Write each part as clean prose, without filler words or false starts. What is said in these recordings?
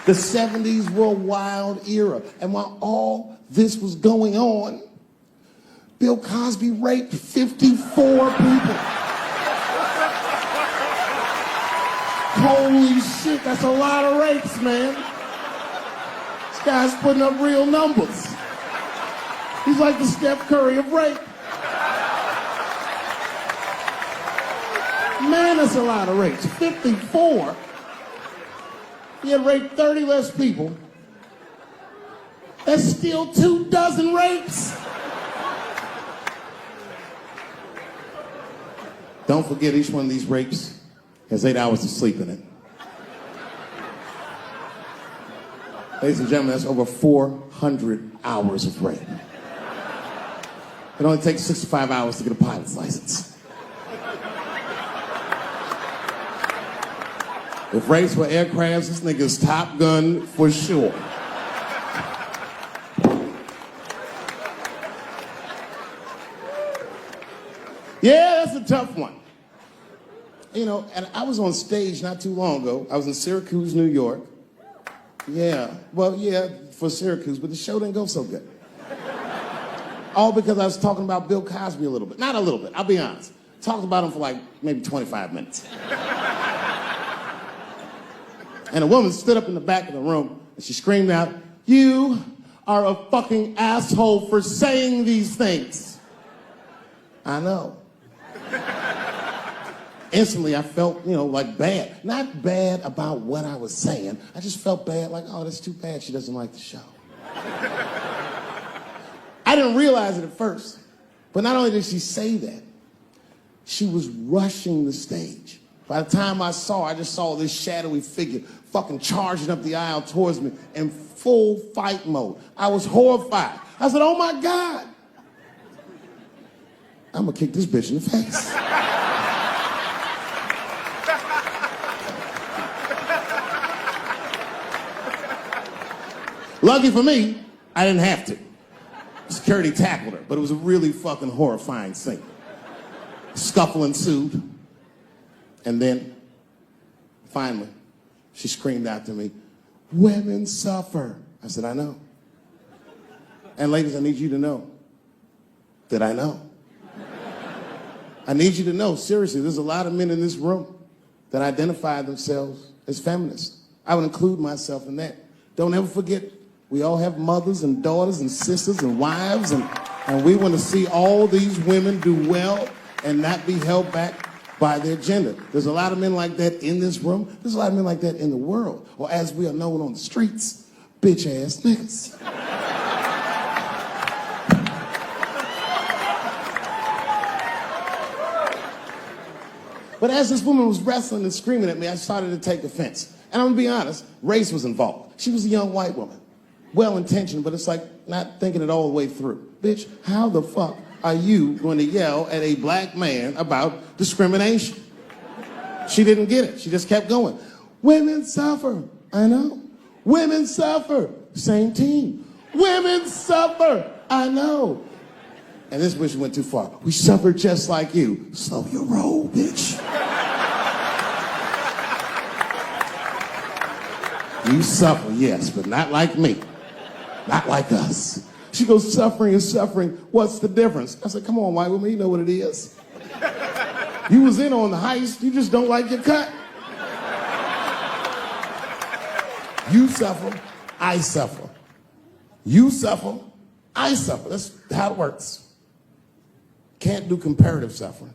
The 70s were a wild era. And while all this was going on, Bill Cosby raped 54 people. Holy shit, that's a lot of rapes, man. This guy's putting up real numbers. He's like the Steph Curry of rape. Man, that's a lot of rapes. 54. He had raped 30 less people. That's still 24 rapes. Don't forget, each one of these rapes has 8 hours of sleep in it. Ladies and gentlemen, that's over 400 hours of rape. It only takes 65 hours to get a pilot's license. If rapes were aircrafts, this nigga's Top Gun for sure. Yeah, that's a tough one. You know, and I was on stage not too long ago. I was in Syracuse, New York. Yeah, well, yeah, for Syracuse, but the show didn't go so good. All because I was talking about Bill Cosby a little bit. Not a little bit, I'll be honest. Talked about him for like maybe 25 minutes. And a woman stood up in the back of the room and she screamed out, "You are a fucking asshole for saying these things." I know. Instantly, I felt, like bad. Not bad about what I was saying. I just felt bad, like, oh, that's too bad she doesn't like the show. I didn't realize it at first. But not only did she say that, she was rushing the stage. By the time I just saw this shadowy figure fucking charging up the aisle towards me in full fight mode. I was horrified. I said, oh my God. I'm gonna kick this bitch in the face. Lucky for me, I didn't have to. Security tackled her, but it was a really fucking horrifying scene. Scuffle ensued, and then, finally, she screamed out to me, "Women suffer." I said, I know. And ladies, I need you to know that I know. I need you to know, seriously, there's a lot of men in this room that identify themselves as feminists. I would include myself in that. Don't ever forget, we all have mothers and daughters and sisters and wives, and we want to see all these women do well and not be held back by their gender. There's a lot of men like that in this room. There's a lot of men like that in the world, or as we are known on the streets, bitch-ass niggas. But as this woman was wrestling and screaming at me, I started to take offense. And I'm gonna be honest, race was involved. She was a young white woman. Well-intentioned, but it's like not thinking it all the way through. Bitch, how the fuck are you going to yell at a black man about discrimination? She didn't get it. She just kept going. Women suffer. I know. Women suffer. Same team. Women suffer. I know. And this bitch went too far. We suffer just like you. Slow your roll, bitch. You suffer, yes, but not like me. Not like us. She goes, suffering is suffering. What's the difference? I said, come on, white woman, you know what it is. You was in on the heist, you just don't like your cut. You suffer, I suffer. You suffer, I suffer. That's how it works. Can't do comparative suffering.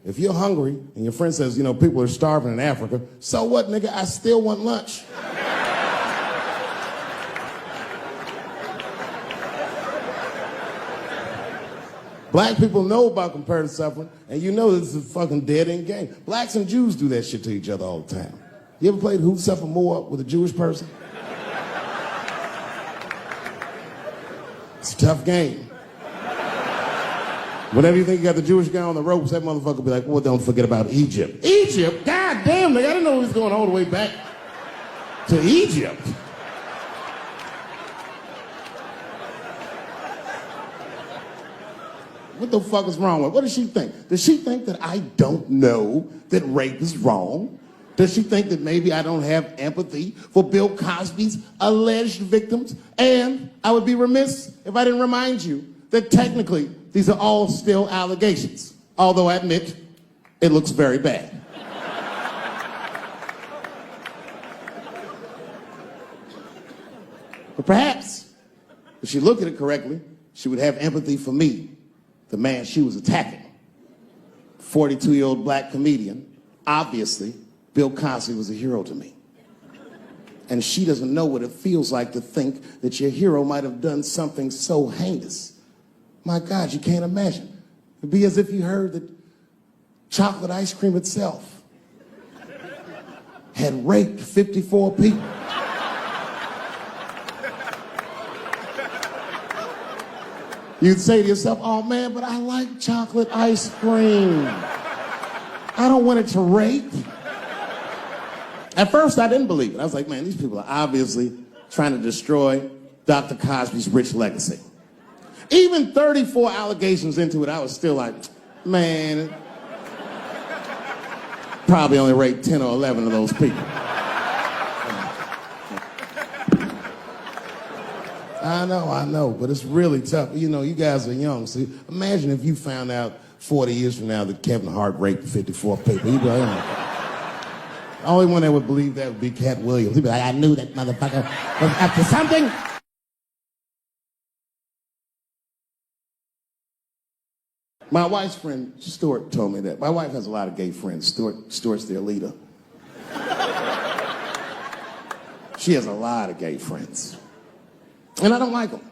If you're hungry and your friend says, people are starving in Africa, so what, nigga? I still want lunch. Black people know about comparative suffering, and you know this is a fucking dead-end game. Blacks and Jews do that shit to each other all the time. You ever played Who Suffer More with a Jewish person? It's a tough game. Whenever you think you got the Jewish guy on the ropes, that motherfucker will be like, well, don't forget about Egypt. Egypt? God damn, nigga, I didn't know he was going all the way back to Egypt. What the fuck is wrong with her? What does she think? Does she think that I don't know that rape is wrong? Does she think that maybe I don't have empathy for Bill Cosby's alleged victims? And I would be remiss if I didn't remind you that technically these are all still allegations, although I admit it looks very bad. But perhaps, if she looked at it correctly, she would have empathy for me, the man she was attacking. 42-year-old black comedian. Obviously, Bill Cosby was a hero to me. And she doesn't know what it feels like to think that your hero might have done something so heinous. My God, you can't imagine. It'd be as if you heard that chocolate ice cream itself had raped 54 people. You'd say to yourself, oh man, but I like chocolate ice cream. I don't want it to rape. At first, I didn't believe it. I was like, man, these people are obviously trying to destroy Dr. Cosby's rich legacy. Even 34 allegations into it, I was still like, man, probably only raped 10 or 11 of those people. I know, but it's really tough. You know, you guys are young, so imagine if you found out 40 years from now that Kevin Hart raped 54 people. You'd be like, oh my God. The only one that would believe that would be Cat Williams. He'd be like, I knew that motherfucker was up to something. My wife's friend, Stuart, told me that. My wife has a lot of gay friends. Stuart's their leader. She has a lot of gay friends. And I don't like them.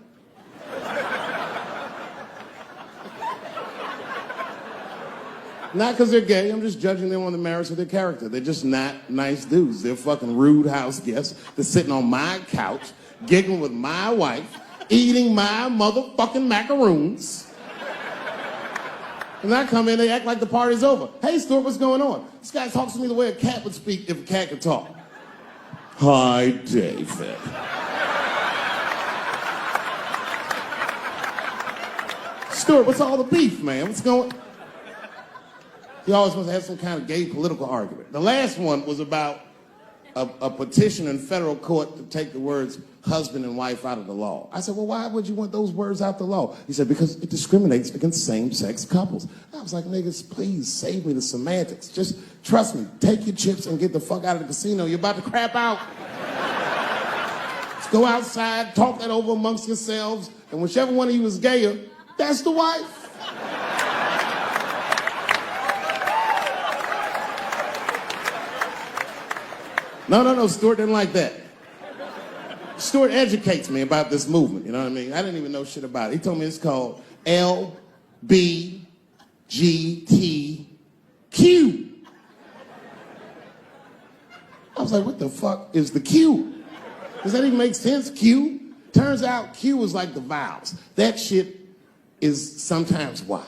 Not because they're gay, I'm just judging them on the merits of their character. They're just not nice dudes. They're fucking rude house guests. They're sitting on my couch, giggling with my wife, eating my motherfucking macaroons. And I come in, they act like the party's over. Hey, Stuart, what's going on? This guy talks to me the way a cat would speak if a cat could talk. Hi, David. Stuart, what's all the beef, man? What's going on? He always wants to have some kind of gay political argument. The last one was about a petition in federal court to take the words husband and wife out of the law. I said, well, why would you want those words out the law? He said, because it discriminates against same-sex couples. I was like, niggas, please save me the semantics. Just trust me. Take your chips and get the fuck out of the casino. You're about to crap out. Just go outside, talk that over amongst yourselves, and whichever one of you is gayer, that's the wife. No, Stuart didn't like that. Stuart educates me about this movement, you know what I mean? I didn't even know shit about it. He told me it's called LBGTQ. I was like, what the fuck is the Q? Does that even make sense, Q? Turns out Q was like the vowels. That shit is sometimes Y.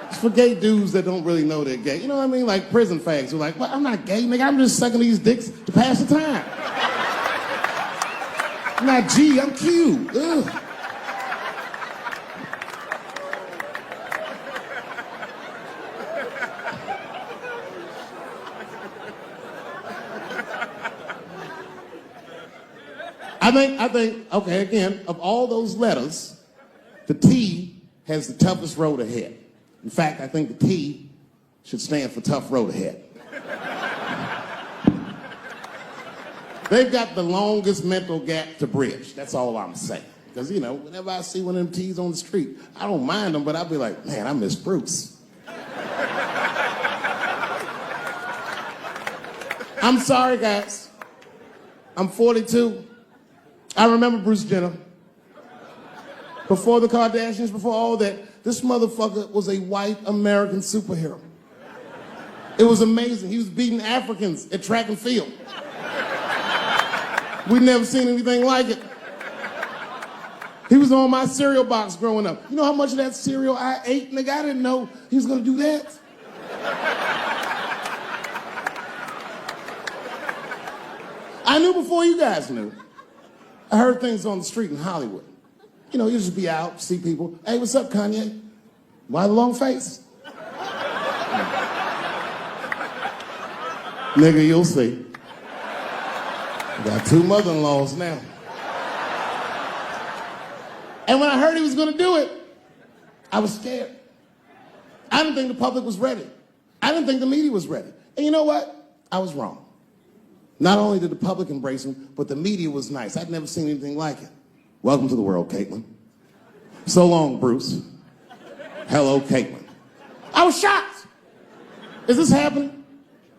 It's for gay dudes that don't really know they're gay. You know what I mean? Like prison fags who are like, well, I'm not gay, nigga. I'm just sucking these dicks to pass the time. I'm not G, I'm Q. Ugh. I think, okay, again, of all those letters, the T has the toughest road ahead. In fact, I think the T should stand for tough road ahead. They've got the longest mental gap to bridge. That's all I'm saying. Because, you know, whenever I see one of them T's on the street, I don't mind them, but I'll be like, man, I miss Bruce. I'm sorry, guys. I'm 42. I remember Bruce Jenner. Before the Kardashians, before all that, this motherfucker was a white American superhero. It was amazing. He was beating Africans at track and field. We'd never seen anything like it. He was on my cereal box growing up. You know how much of that cereal I ate, nigga? I didn't know he was gonna do that. I knew before you guys knew. I heard things on the street in Hollywood. You know, you just be out, see people. Hey, what's up, Kanye? Why the long face? Nigga, you'll see. I got 2 mother-in-laws now. And when I heard he was gonna do it, I was scared. I didn't think the public was ready. I didn't think the media was ready. And you know what? I was wrong. Not only did the public embrace him, but the media was nice. I'd never seen anything like it. Welcome to the world, Caitlin. So long, Bruce. Hello, Caitlin. I was shocked. Is this happening?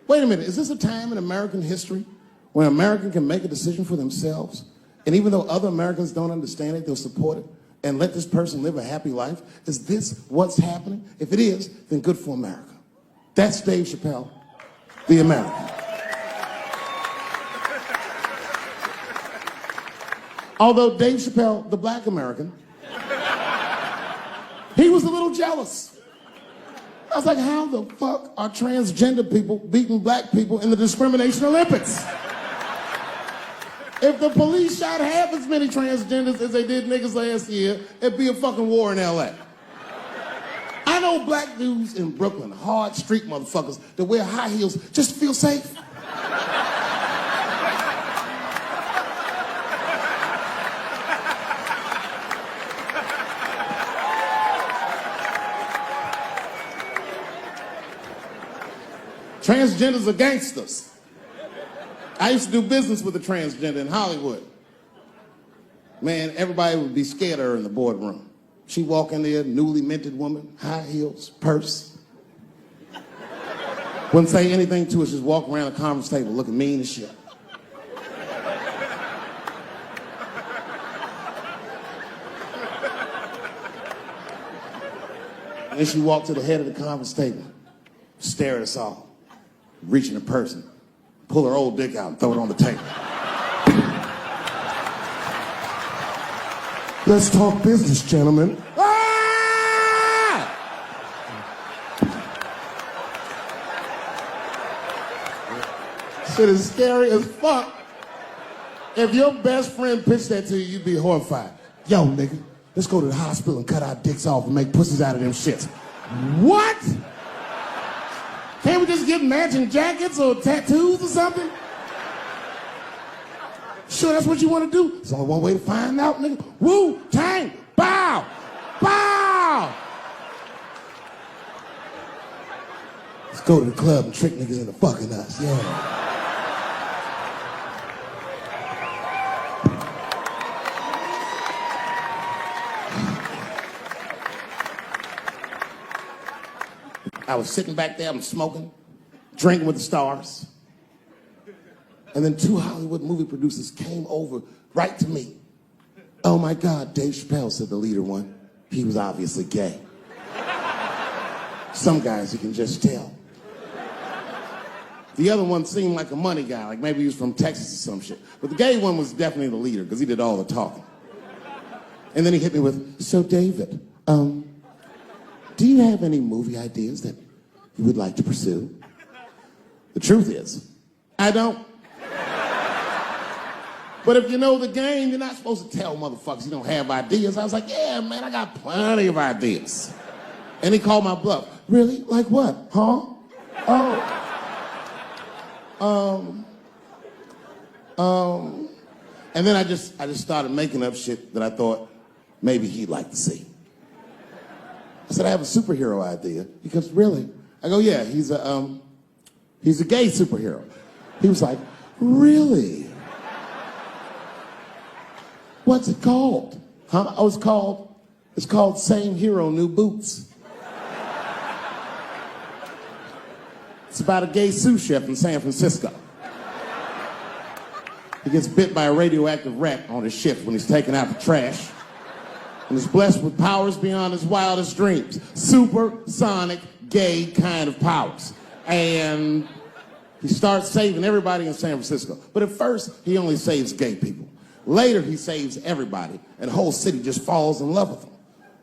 Wait a minute, is this a time in American history when an American can make a decision for themselves? And even though other Americans don't understand it, they'll support it and let this person live a happy life? Is this what's happening? If it is, then good for America. That's Dave Chappelle, the American. Although Dave Chappelle, the black American, he was a little jealous. I was like, how the fuck are transgender people beating black people in the discrimination Olympics? If the police shot half as many transgenders as they did niggas last year, it'd be a fucking war in LA. I know black dudes in Brooklyn, hard street motherfuckers that wear high heels just to feel safe. Transgenders are gangsters. I used to do business with a transgender in Hollywood. Man, everybody would be scared of her in the boardroom. She'd walk in there, newly minted woman, high heels, purse. Wouldn't say anything to us, just walk around the conference table looking mean as shit. And then she walked to the head of the conference table, stare at us all. Reach in a person, pull her old dick out and throw it on the table. Let's talk business, gentlemen. Ah! Shit is scary as fuck. If your best friend pitched that to you, you'd be horrified. Yo, nigga, let's go to the hospital and cut our dicks off and make pussies out of them shits. What? Can't we just get matching jackets or tattoos or something? Sure, that's what you want to do? There's only one way to find out, nigga. Wu-Tang, bow, bow. Let's go to the club and trick niggas into fucking us, yeah. I was sitting back there, I'm smoking, drinking with the stars. And then 2 Hollywood movie producers came over right to me. Oh my God, Dave Chappelle, said the leader one. He was obviously gay. Some guys you can just tell. The other one seemed like a money guy, like maybe he was from Texas or some shit. But the gay one was definitely the leader because he did all the talking. And then he hit me with, so David, do you have any movie ideas that you would like to pursue? The truth is, I don't. But if you know the game, you're not supposed to tell motherfuckers you don't have ideas. I was like, yeah, man, I got plenty of ideas. And he called my bluff. Really? Like what? Huh? And then I just started making up shit that I thought maybe he'd like to see. I said, I have a superhero idea. He goes, really? I go, yeah, he's a gay superhero. He was like, really? What's it called? Huh? Oh, it's called Same Hero, New Boots. It's about a gay sous chef in San Francisco. He gets bit by a radioactive rat on his shift when he's taking out the trash. And is blessed with powers beyond his wildest dreams. Supersonic, gay kind of powers. And he starts saving everybody in San Francisco. But at first, he only saves gay people. Later, he saves everybody, and the whole city just falls in love with him.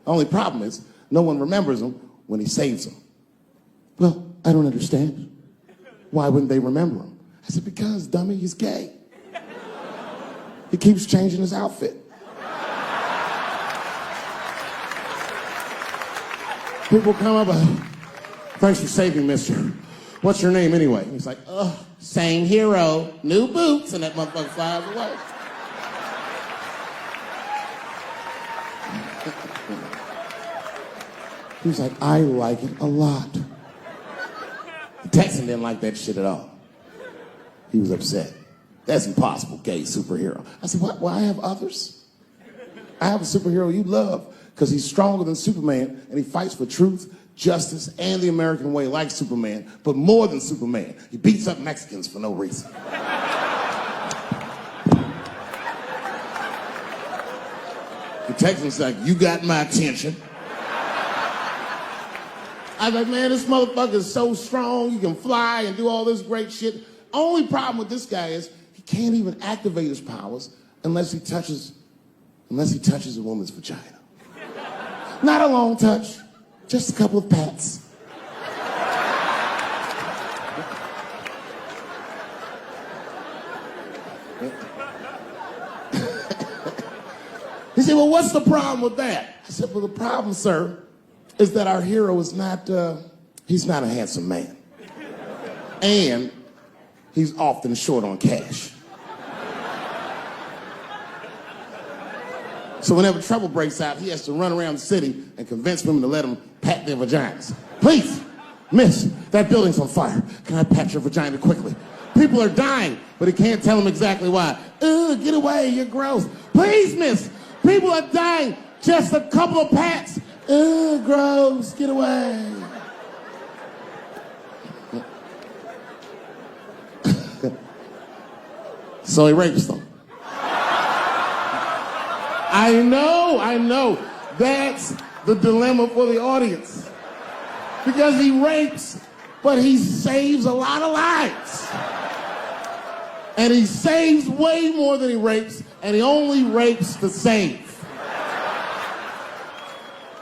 The only problem is, no one remembers him when he saves them. Well, I don't understand. Why wouldn't they remember him? I said, because, dummy, he's gay. He keeps changing his outfit. People come up, thanks for saving, mister. what's your name anyway? He's like, same hero, new boots, and that motherfucker flies away. He was like, I like it a lot. The Texan didn't like that shit at all. He was upset. That's impossible, gay superhero. I said, what? Well, I have others. I have a superhero you love because he's stronger than Superman and he fights for truth, justice, and the American way like Superman, but more than Superman. He beats up Mexicans for no reason. The Texan's like, you got my attention. I was like, man, this motherfucker is so strong, he can fly and do all this great shit. Only problem with this guy is he can't even activate his powers unless he touches a woman's vagina. Not a long touch, just a couple of pats. He said, well, what's the problem with that? I said, well, the problem, sir, is that our hero is not, he's not a handsome man. And he's often short on cash. So whenever trouble breaks out, he has to run around the city and convince women to let him pat their vaginas. Please, miss, that building's on fire. Can I pat your vagina quickly? People are dying, but he can't tell them exactly why. Ugh, get away, you're gross. Please, miss, people are dying. Just a couple of pats. Ugh, gross, get away. So he rapes them. I know. That's the dilemma for the audience. Because he rapes, but he saves a lot of lives. And he saves way more than he rapes, and he only rapes to save.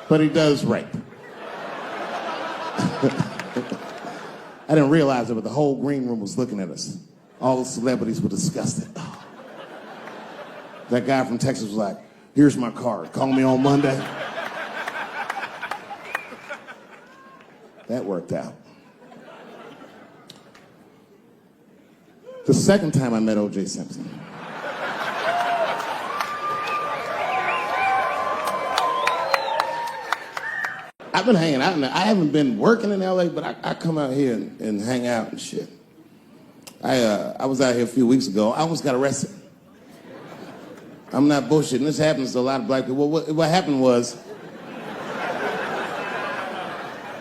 But he does rape. I didn't realize it, but the whole green room was looking at us. All the celebrities were disgusted. Oh. That guy from Texas was like, here's my card. Call me on Monday. That worked out. The second time I met O.J. Simpson. I've been hanging out. I haven't been working in L.A., but I come out here and hang out and shit. I was out here a few weeks ago. I almost got arrested. I'm not bullshitting. This happens to a lot of black people. What happened was,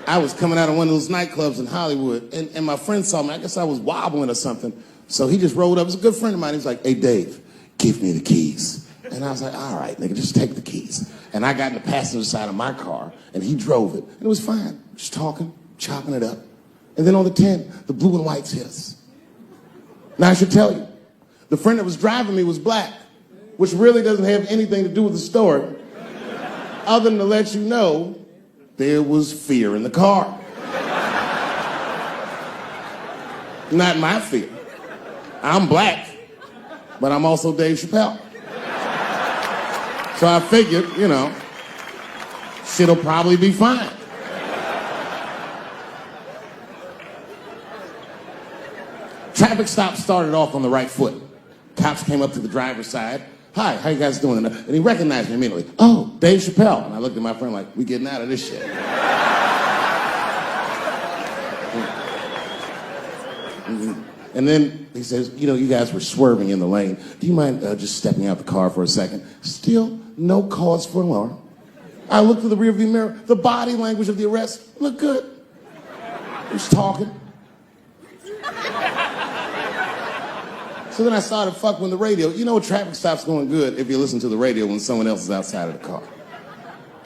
I was coming out of one of those nightclubs in Hollywood, and my friend saw me. I guess I was wobbling or something. So he just rolled up. It was a good friend of mine. He was like, hey, Dave, give me the keys. And I was like, all right, nigga, just take the keys. And I got in the passenger side of my car, and he drove it. And it was fine. Just talking, chopping it up. And then on the 10, the blue and whites hit us. Now, I should tell you, the friend that was driving me was black, which really doesn't have anything to do with the story, other than to let you know there was fear in the car. Not my fear. I'm black, but I'm also Dave Chappelle. So I figured, shit'll probably be fine. Traffic stop started off on the right foot. Cops came up to the driver's side. Hi, how you guys doing? And he recognized me immediately. Oh, Dave Chappelle. And I looked at my friend like, we getting out of this shit. And then he says, you guys were swerving in the lane. Do you mind just stepping out the car for a second? Still no cause for alarm. I looked through the rearview mirror. The body language of the arrest looked good. He was talking. So then I started fucking with the radio. A traffic stop's going good if you listen to the radio when someone else is outside of the car.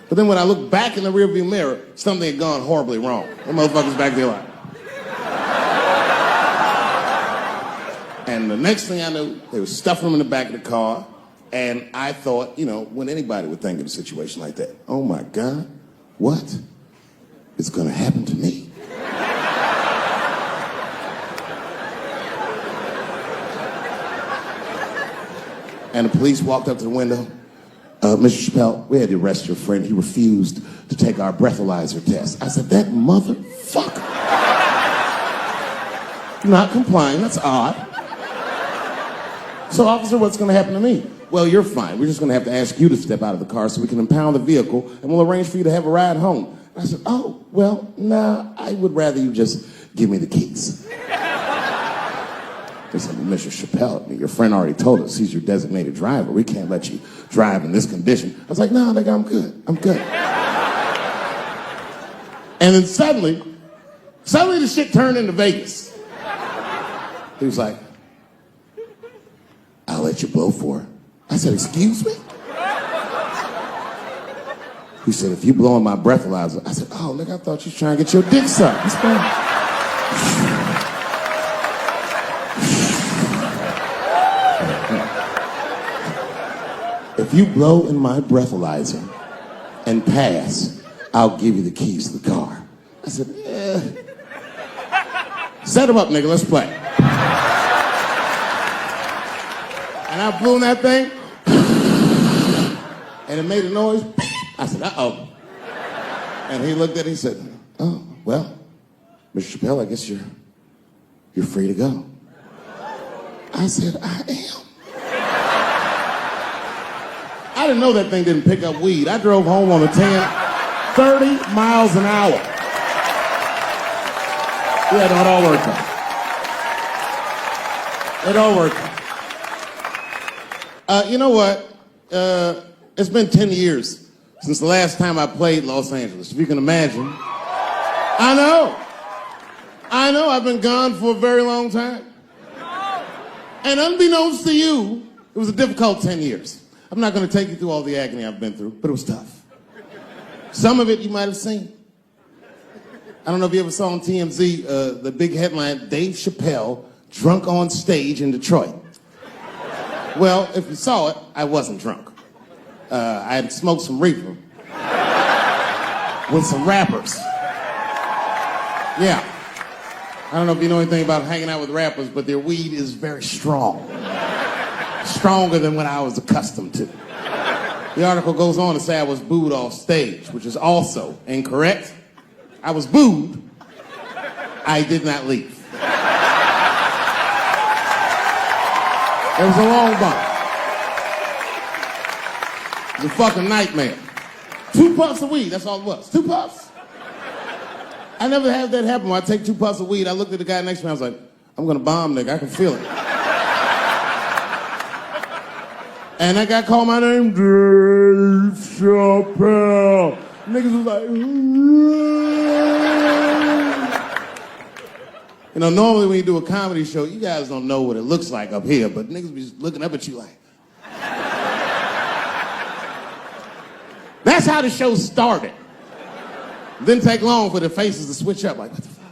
But then when I looked back in the rearview mirror, something had gone horribly wrong. The motherfucker's back there like. And the next thing I knew, they were stuffing him in the back of the car. And I thought, when anybody would think of a situation like that, oh my God, what is going to happen to me? And the police walked up to the window. Mr. Chappelle, we had to arrest your friend. He refused to take our breathalyzer test. I said, that motherfucker. Not complying, that's odd. So, officer, what's gonna happen to me? Well, you're fine. We're just gonna have to ask you to step out of the car so we can impound the vehicle, and we'll arrange for you to have a ride home. I said, oh, well, nah, I would rather you just give me the keys. They said, well, Mr. Chappelle, your friend already told us he's your designated driver. We can't let you drive in this condition. I was like, no, nigga, I'm good. I'm good. And then suddenly the shit turned into Vegas. He was like, I'll let you blow for it. I said, excuse me? He said, if you blow on my breathalyzer. I said, oh, nigga, I thought you was trying to get your dick sucked. What's going on? If you blow in my breathalyzer and pass, I'll give you the keys to the car. I said, set him up, nigga, let's play. And I blew in that thing, and it made a noise. I said, uh-oh. And he looked at it, he said, oh, well, Mr. Chappelle, I guess you're free to go. I said, I am. I didn't know that thing didn't pick up weed. I drove home on the 30 miles an hour. Yeah, no, it all worked out. It all worked out. You know what? It's been 10 years since the last time I played Los Angeles, if you can imagine. I know, I've been gone for a very long time. And unbeknownst to you, it was a difficult 10 years. I'm not going to take you through all the agony I've been through, but it was tough. Some of it you might have seen. I don't know if you ever saw on TMZ the big headline, Dave Chappelle, drunk on stage in Detroit. Well, if you saw it, I wasn't drunk. I had smoked some reefer with some rappers. Yeah. I don't know if you know anything about hanging out with rappers, but their weed is very strong. Stronger than what I was accustomed to. The article goes on to say I was booed off stage, which is also incorrect. I was booed. I did not leave. It was a long bump. It was a fucking nightmare. 2 puffs of weed, that's all it was. 2 puffs. I never had that happen. When I take 2 puffs of weed, I looked at the guy next to me, I was like, I'm gonna bomb, nigga, I can feel it. And that guy called my name, Dave Chappelle. Niggas was like, you know, normally when you do a comedy show, you guys don't know what it looks like up here, but niggas be just looking up at you like. That's how the show started. Didn't take long for the faces to switch up, like, what the fuck?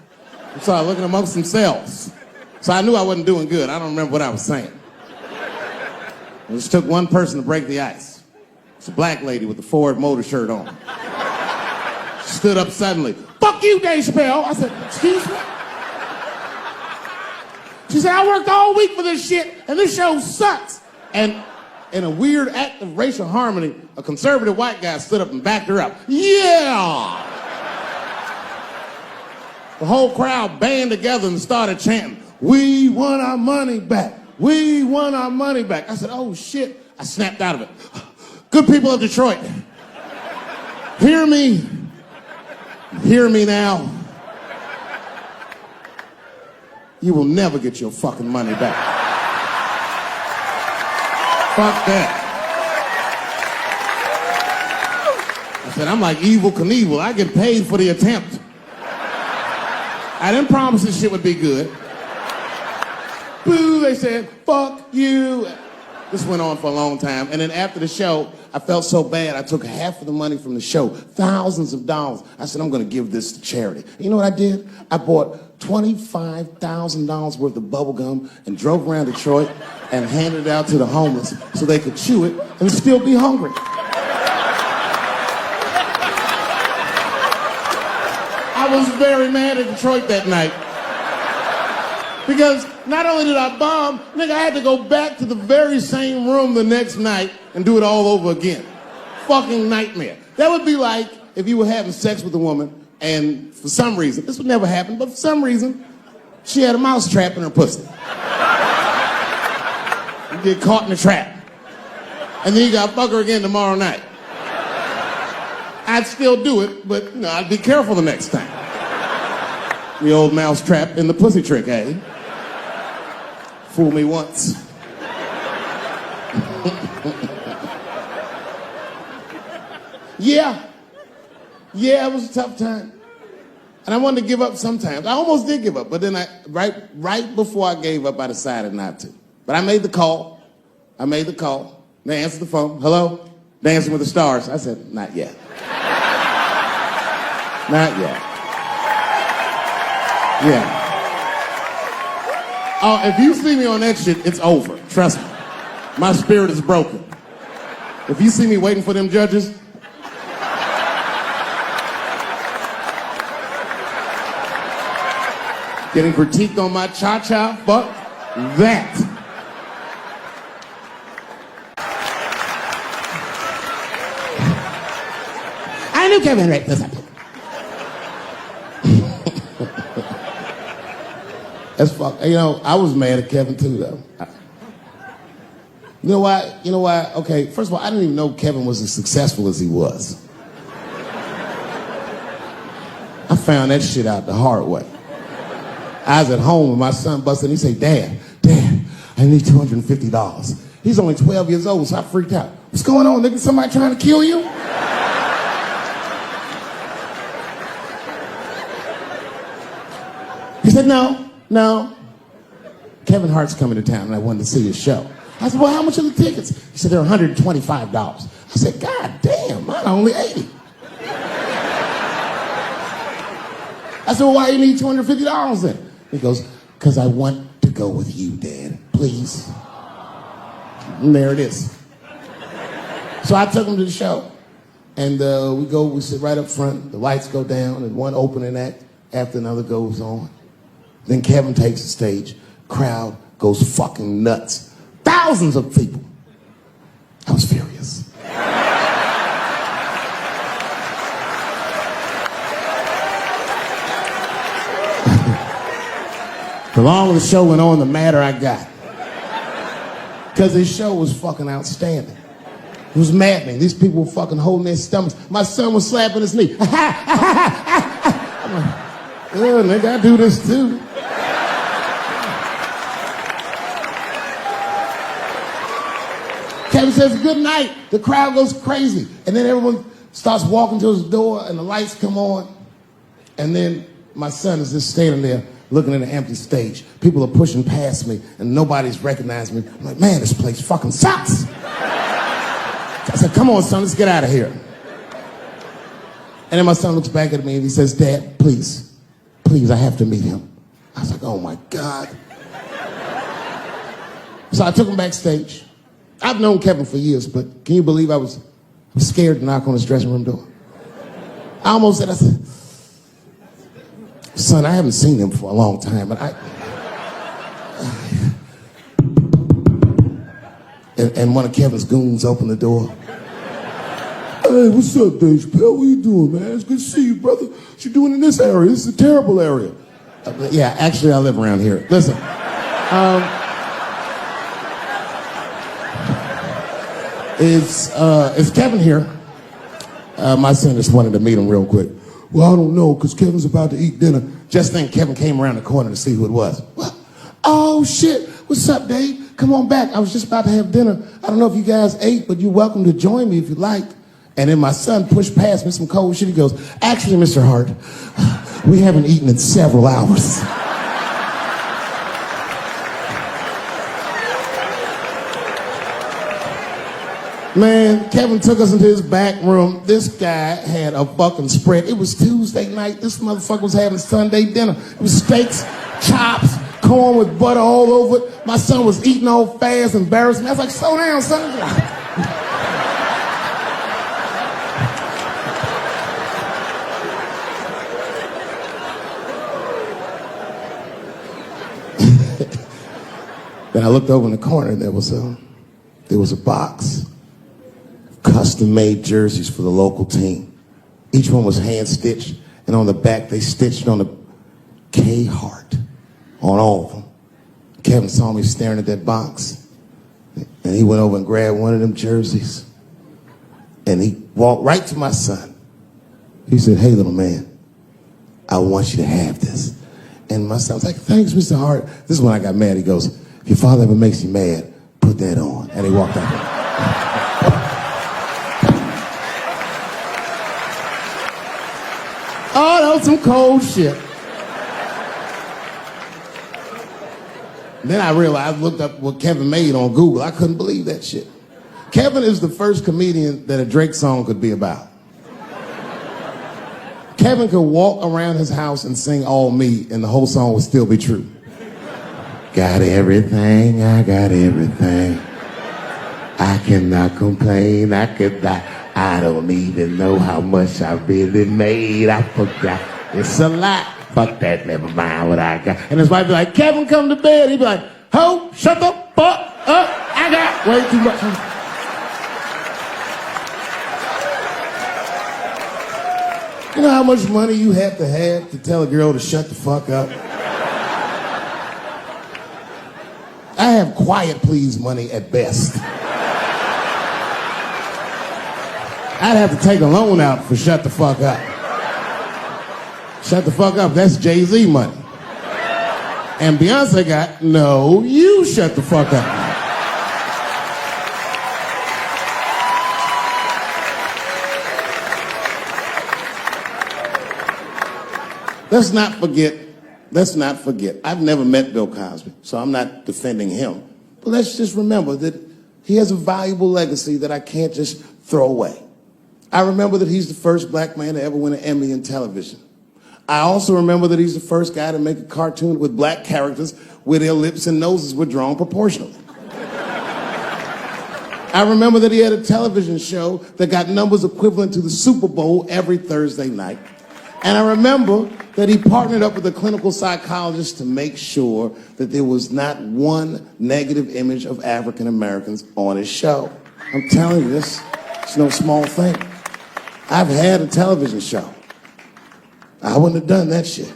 I started looking amongst themselves. So I knew I wasn't doing good. I don't remember what I was saying. It just took one person to break the ice. It's a black lady with the Ford Motor shirt on. She stood up suddenly. Fuck you, Dave Chappelle. I said, excuse me? She said, I worked all week for this shit, and this show sucks. And in a weird act of racial harmony, a conservative white guy stood up and backed her up. Yeah! The whole crowd banded together and started chanting, we want our money back. We want our money back. I said, oh shit. I snapped out of it. Good people of Detroit, hear me. Hear me now. You will never get your fucking money back. Fuck that. I said, I'm like Evel Knievel. I get paid for the attempt. I didn't promise this shit would be good. Boo, they said, fuck you. This went on for a long time. And then after the show, I felt so bad, I took half of the money from the show, thousands of dollars. I said, I'm gonna give this to charity. You know what I did? I bought $25,000 worth of bubble gum and drove around Detroit and handed it out to the homeless so they could chew it and still be hungry. I was very mad at Detroit that night. Because not only did I bomb, nigga, I had to go back to the very same room the next night and do it all over again. Fucking nightmare. That would be like if you were having sex with a woman and for some reason, this would never happen, but for some reason, She had a mouse trap in her pussy. You get caught in the trap. And then you gotta fuck her again tomorrow night. I'd still do it, but I'd be careful the next time. The old mouse trap in the pussy trick, eh? Fool me once. Yeah, it was a tough time. And I wanted to give up sometimes. I almost did give up, but then right before I gave up, I decided not to. But I made the call. They answered the phone. Hello? Dancing with the Stars. I said, not yet. Not yet. Yeah. Oh, if you see me on that shit, it's over. Trust me. My spirit is broken. If you see me waiting for them judges, getting critiqued on my cha-cha, fuck that. I knew Kevin right this happened. That's fuck. I was mad at Kevin too, though. You know why? Okay, first of all, I didn't even know Kevin was as successful as he was. I found that shit out the hard way. I was at home and my son busted and he said, Dad, I need $250. He's only 12 years old, so I freaked out. What's going on, nigga? Somebody trying to kill you? He said, no. Kevin Hart's coming to town and I wanted to see his show. I said, well, how much are the tickets? He said, they're $125. I said, God damn, mine are only $80. I said, well, why do you need $250 then? He goes, because I want to go with you, Dad. Please. And there it is. So I took him to the show. And we sit right up front. The lights go down and one opening act after another goes on. Then Kevin takes the stage. Crowd goes fucking nuts. Thousands of people. I was furious. The longer the show went on, the madder I got. Because his show was fucking outstanding. It was maddening. These people were fucking holding their stomachs. My son was slapping his knee. I'm like, oh, nigga, I do this too. Kevin says, good night. The crowd goes crazy. And then everyone starts walking to his door and the lights come on. And then my son is just standing there looking at an empty stage. People are pushing past me and nobody's recognizing me. I'm like, man, this place fucking sucks. I said, come on, son, let's get out of here. And then my son looks back at me and he says, Dad, please, I have to meet him. I was like, oh my God. So I took him backstage. I've known Kevin for years, but can you believe I was scared to knock on his dressing room door? I almost said, son, I haven't seen him for a long time, but and one of Kevin's goons opened the door. Hey, what's up, Dave Chappelle? What you doing, man? It's good to see you, brother. What you doing in this area? This is a terrible area. Yeah, actually, I live around here. Listen. Is Kevin here? My son just wanted to meet him real quick. Well, I don't know, because Kevin's about to eat dinner. Just think Kevin came around the corner to see who it was. What? Oh, shit. What's up, Dave? Come on back. I was just about to have dinner. I don't know if you guys ate, but you're welcome to join me if you like. And then my son pushed past me some cold shit. He goes, actually, Mr. Hart, we haven't eaten in several hours. Man, Kevin took us into his back room. This guy had a fucking spread. It was Tuesday night. This motherfucker was having Sunday dinner. It was steaks, chops, corn with butter all over it. My son was eating all fast, embarrassing. I was like, slow down, son. Then I looked over in the corner and there was a box. Custom-made jerseys for the local team. Each one was hand-stitched, and on the back they stitched on the K. Hart. on all of them. Kevin saw me staring at that box, and he went over and grabbed one of them jerseys, and he walked right to my son. He said, "Hey, little man, I want you to have this." And my son was like, "Thanks, Mr. Hart." This is when I got mad. He goes, "If your father ever makes you mad, put that on." And he walked out. Oh, that was some cold shit. Then I realized, I looked up what Kevin made on Google. I couldn't believe that shit. Kevin is the first comedian that a Drake song could be about. Kevin could walk around his house and sing All Me, and the whole song would still be true. Got everything, I got everything. I cannot complain, I don't even know how much I really made. I forgot, it's a lot. Fuck that, never mind what I got. And his wife be like, "Kevin, come to bed." He'd be like, "Ho, shut the fuck up, I got way too much." You know how much money you have to tell a girl to shut the fuck up? I have quiet please money at best. I'd have to take a loan out for shut the fuck up. Shut the fuck up, that's Jay-Z money. And Beyonce got, "No, you shut the fuck up." Let's not forget, I've never met Bill Cosby, so I'm not defending him. But let's just remember that he has a valuable legacy that I can't just throw away. I remember that he's the first black man to ever win an Emmy in television. I also remember that he's the first guy to make a cartoon with black characters where their lips and noses were drawn proportionally. I remember that he had a television show that got numbers equivalent to the Super Bowl every Thursday night. And I remember that he partnered up with a clinical psychologist to make sure that there was not one negative image of African Americans on his show. I'm telling you, this is no small thing. I've had a television show. I wouldn't have done that shit.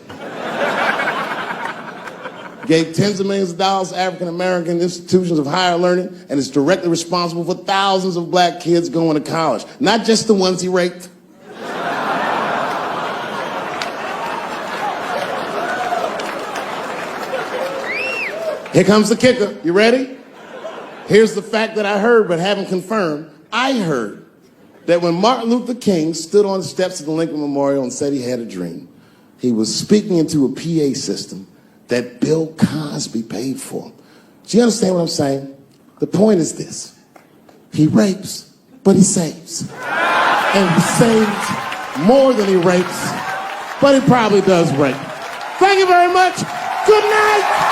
Gave tens of millions of dollars to African American institutions of higher learning, and is directly responsible for thousands of black kids going to college. Not just the ones he raped. Here comes the kicker. You ready? Here's the fact that I heard but haven't confirmed. I heard that when Martin Luther King stood on the steps of the Lincoln Memorial and said he had a dream, he was speaking into a PA system that Bill Cosby paid for. Do you understand what I'm saying? The point is this. He rapes, but he saves. And he saves more than he rapes, but he probably does rape. Thank you very much. Good night.